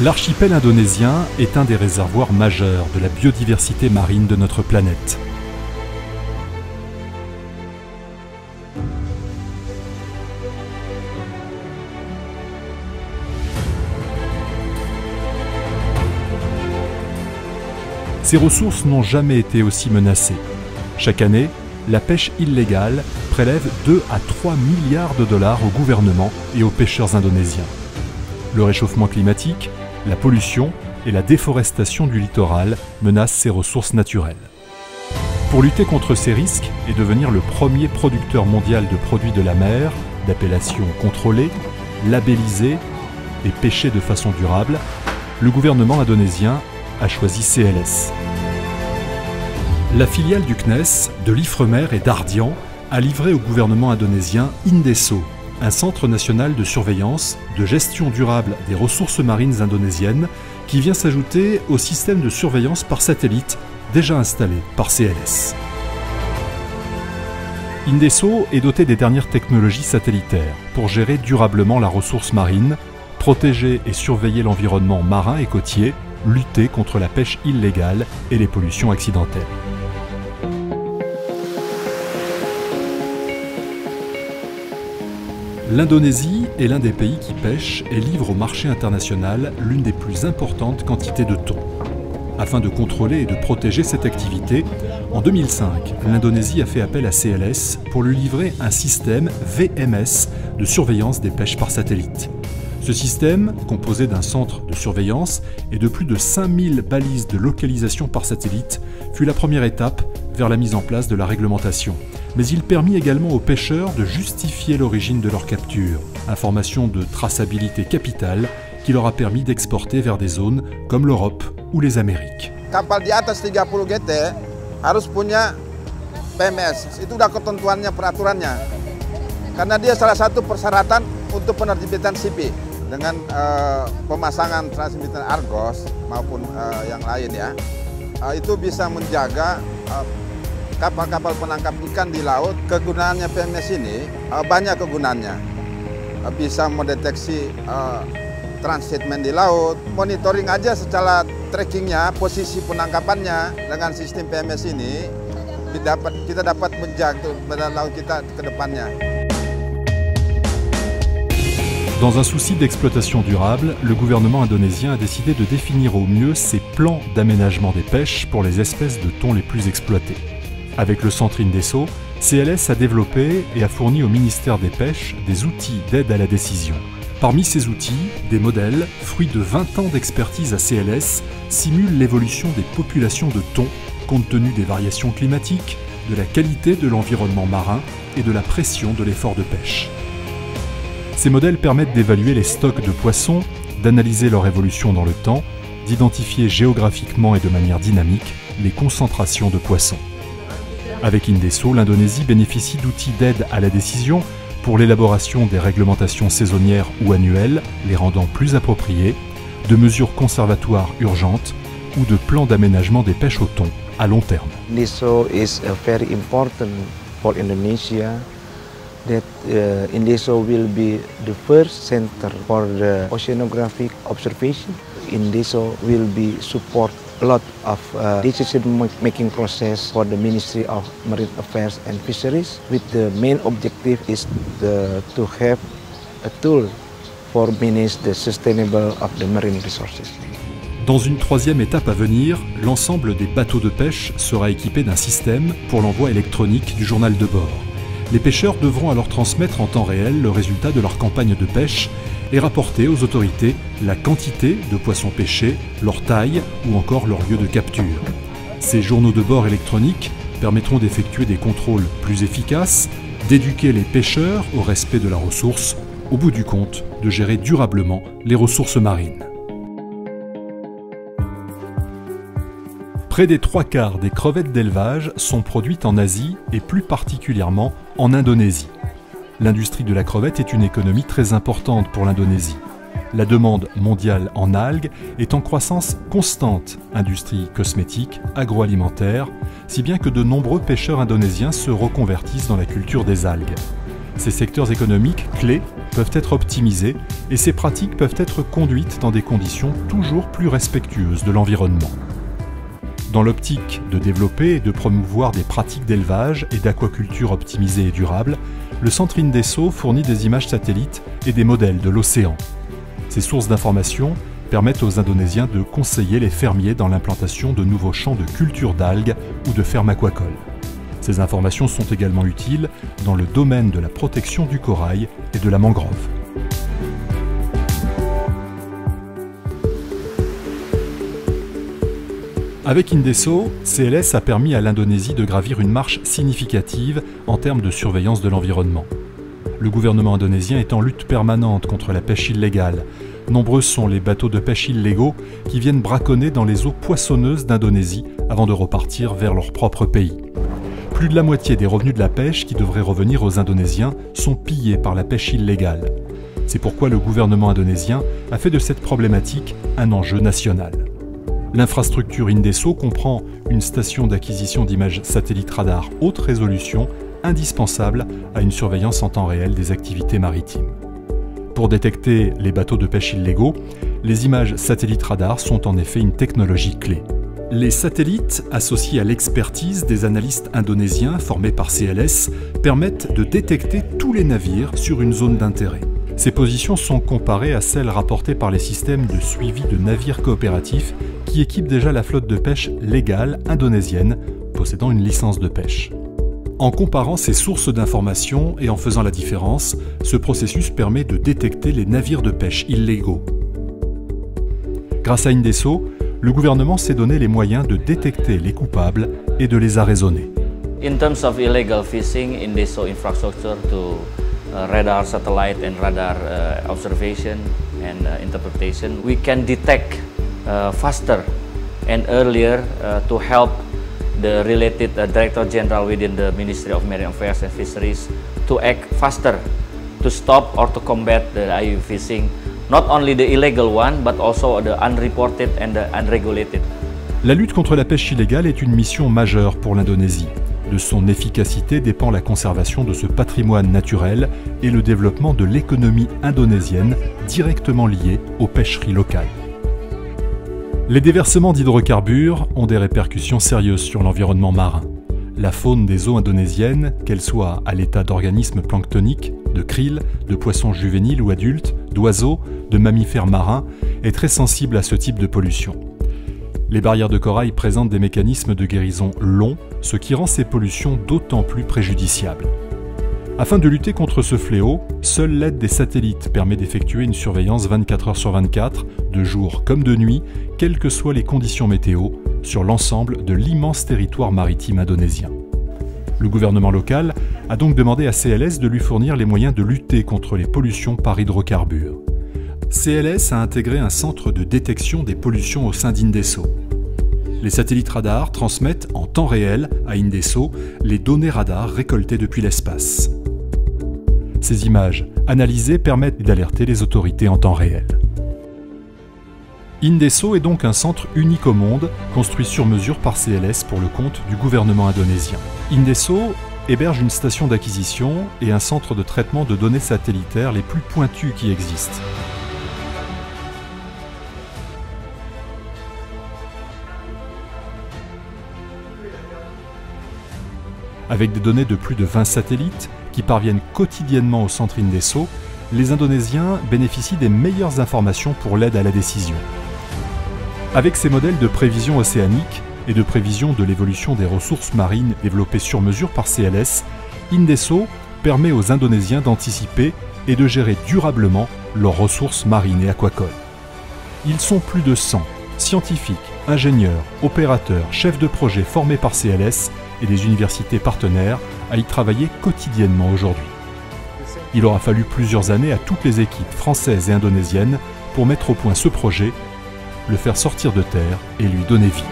L'archipel indonésien est un des réservoirs majeurs de la biodiversité marine de notre planète. Ces ressources n'ont jamais été aussi menacées. Chaque année, la pêche illégale prélève 2 à 3 milliards de dollars au gouvernement et aux pêcheurs indonésiens. Le réchauffement climatique, la pollution et la déforestation du littoral menacent ces ressources naturelles. Pour lutter contre ces risques et devenir le premier producteur mondial de produits de la mer, d'appellation contrôlée, labellisée et pêchée de façon durable, le gouvernement indonésien a choisi CLS. La filiale du CNES, de l'Ifremer et d'Ardian a livré au gouvernement indonésien INDESO, un centre national de surveillance, de gestion durable des ressources marines indonésiennes qui vient s'ajouter au système de surveillance par satellite déjà installé par CLS. INDESO est doté des dernières technologies satellitaires pour gérer durablement la ressource marine, protéger et surveiller l'environnement marin et côtier, lutter contre la pêche illégale et les pollutions accidentelles. L'Indonésie est l'un des pays qui pêche et livre au marché international l'une des plus importantes quantités de thon. Afin de contrôler et de protéger cette activité, en 2005, l'Indonésie a fait appel à CLS pour lui livrer un système VMS de surveillance des pêches par satellite. Ce système, composé d'un centre de surveillance et de plus de 5000 balises de localisation par satellite, fut la première étape vers la mise en place de la réglementation. Mais il permit également aux pêcheurs de justifier l'origine de leur capture, information de traçabilité capitale qui leur a permis d'exporter vers des zones comme l'Europe ou les Amériques. Kapal di atas 30 GT harus punya PMS, itu udah ketentuannya, peraturannya. Karena dia salah satu persyaratan untuk penerbitan CP dengan pemasangan transmitter Argos maupun yang lain ya. Itu bisa menjaga kapal-kapal penangkap ikan di laut. Kegunaannya PMS ini banyak kegunaannya. Bisa mendeteksi transshipment di laut, monitoring aja secara trackingnya, posisi penangkapannya. Dengan sistem PMS ini kita dapat menjaga badan laut kita ke depannya. Dans un souci d'exploitation durable, le gouvernement indonésien a décidé de définir au mieux ses plans d'aménagement des pêches pour les espèces de thon les plus exploitées. Avec le centre INDESO, CLS a développé et a fourni au ministère des Pêches des outils d'aide à la décision. Parmi ces outils, des modèles, fruits de 20 ans d'expertise à CLS, simulent l'évolution des populations de thon compte tenu des variations climatiques, de la qualité de l'environnement marin et de la pression de l'effort de pêche. Ces modèles permettent d'évaluer les stocks de poissons, d'analyser leur évolution dans le temps, d'identifier géographiquement et de manière dynamique les concentrations de poissons. Avec INDESO, l'Indonésie bénéficie d'outils d'aide à la décision pour l'élaboration des réglementations saisonnières ou annuelles, les rendant plus appropriées, de mesures conservatoires urgentes ou de plans d'aménagement des pêches au thon à long terme. INDESO is very important for Indonesia. That INDESO will be the first center for the oceanographic observation. INDESO will be support a lot of decision-making process for the Ministry of Marine Affairs and Fisheries, with the main objective is to have a tool for manage the sustainable of the marine resources. Dans une troisième étape à venir, l'ensemble des bateaux de pêche sera équipé d'un système pour l'envoi électronique du journal de bord. Les pêcheurs devront alors transmettre en temps réel le résultat de leur campagne de pêche et rapporter aux autorités la quantité de poissons pêchés, leur taille ou encore leur lieu de capture. Ces journaux de bord électroniques permettront d'effectuer des contrôles plus efficaces, d'éduquer les pêcheurs au respect de la ressource, au bout du compte, de gérer durablement les ressources marines. Près des 3/4 des crevettes d'élevage sont produites en Asie et plus particulièrement en Indonésie. L'industrie de la crevette est une économie très importante pour l'Indonésie. La demande mondiale en algues est en croissance constante, industrie cosmétique, agroalimentaire, si bien que de nombreux pêcheurs indonésiens se reconvertissent dans la culture des algues. Ces secteurs économiques clés peuvent être optimisées et ces pratiques peuvent être conduites dans des conditions toujours plus respectueuses de l'environnement. Dans l'optique de développer et de promouvoir des pratiques d'élevage et d'aquaculture optimisées et durables, le Centre Indeso fournit des images satellites et des modèles de l'océan. Ces sources d'informations permettent aux Indonésiens de conseiller les fermiers dans l'implantation de nouveaux champs de culture d'algues ou de fermes aquacoles. Ces informations sont également utiles dans le domaine de la protection du corail et de la mangrove. Avec Indeso, CLS a permis à l'Indonésie de gravir une marche significative en termes de surveillance de l'environnement. Le gouvernement indonésien est en lutte permanente contre la pêche illégale. Nombreux sont les bateaux de pêche illégaux qui viennent braconner dans les eaux poissonneuses d'Indonésie avant de repartir vers leur propre pays. Plus de la moitié des revenus de la pêche qui devraient revenir aux Indonésiens sont pillés par la pêche illégale. C'est pourquoi le gouvernement indonésien a fait de cette problématique un enjeu national. L'infrastructure Indeso comprend une station d'acquisition d'images satellites radar haute résolution indispensable à une surveillance en temps réel des activités maritimes. Pour détecter les bateaux de pêche illégaux, les images satellites radar sont en effet une technologie clé. Les satellites, associés à l'expertise des analystes indonésiens formés par CLS, permettent de détecter tous les navires sur une zone d'intérêt. Ces positions sont comparées à celles rapportées par les systèmes de suivi de navires coopératifs qui équipent déjà la flotte de pêche légale indonésienne possédant une licence de pêche. En comparant ces sources d'informations et en faisant la différence, ce processus permet de détecter les navires de pêche illégaux. Grâce à Indeso, le gouvernement s'est donné les moyens de détecter les coupables et de les arraisonner. In terms of illegal fishing, Indeso infrastructure to radar, satellite and radar observation and interpretation, we can detect faster and earlier to help the related Director General within the Ministry of Marine Affairs and Fisheries to act faster to stop or to combat the IUU fishing, not only the illegal one but also the unreported and the unregulated. La lutte contre la pêche illégale est une mission majeure pour l'Indonésie. De son efficacité dépend la conservation de ce patrimoine naturel et le développement de l'économie indonésienne directement liée aux pêcheries locales. Les déversements d'hydrocarbures ont des répercussions sérieuses sur l'environnement marin. La faune des eaux indonésiennes, qu'elle soit à l'état d'organismes planctoniques, de krill, de poissons juvéniles ou adultes, d'oiseaux, de mammifères marins, est très sensible à ce type de pollution. Les barrières de corail présentent des mécanismes de guérison longs, ce qui rend ces pollutions d'autant plus préjudiciables. Afin de lutter contre ce fléau, seule l'aide des satellites permet d'effectuer une surveillance 24 heures sur 24, de jour comme de nuit, quelles que soient les conditions météo, sur l'ensemble de l'immense territoire maritime indonésien. Le gouvernement local a donc demandé à CLS de lui fournir les moyens de lutter contre les pollutions par hydrocarbures. CLS a intégré un centre de détection des pollutions au sein d'Indeso. Les satellites radars transmettent en temps réel à Indeso les données radars récoltées depuis l'espace. Ces images analysées permettent d'alerter les autorités en temps réel. Indeso est donc un centre unique au monde, construit sur mesure par CLS pour le compte du gouvernement indonésien. Indeso héberge une station d'acquisition et un centre de traitement de données satellitaires les plus pointus qui existent. Avec des données de plus de 20 satellites qui parviennent quotidiennement au centre Indeso, les Indonésiens bénéficient des meilleures informations pour l'aide à la décision. Avec ces modèles de prévision océanique et de prévision de l'évolution des ressources marines développées sur mesure par CLS, Indeso permet aux Indonésiens d'anticiper et de gérer durablement leurs ressources marines et aquacoles. Ils sont plus de 100 scientifiques, ingénieurs, opérateurs, chefs de projet formés par CLS et des universités partenaires à y travailler quotidiennement aujourd'hui. Il aura fallu plusieurs années à toutes les équipes françaises et indonésiennes pour mettre au point ce projet, le faire sortir de terre et lui donner vie.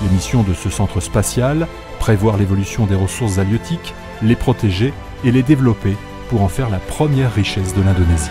Les missions de ce centre spatial, prévoir l'évolution des ressources halieutiques, les protéger et les développer pour en faire la première richesse de l'Indonésie.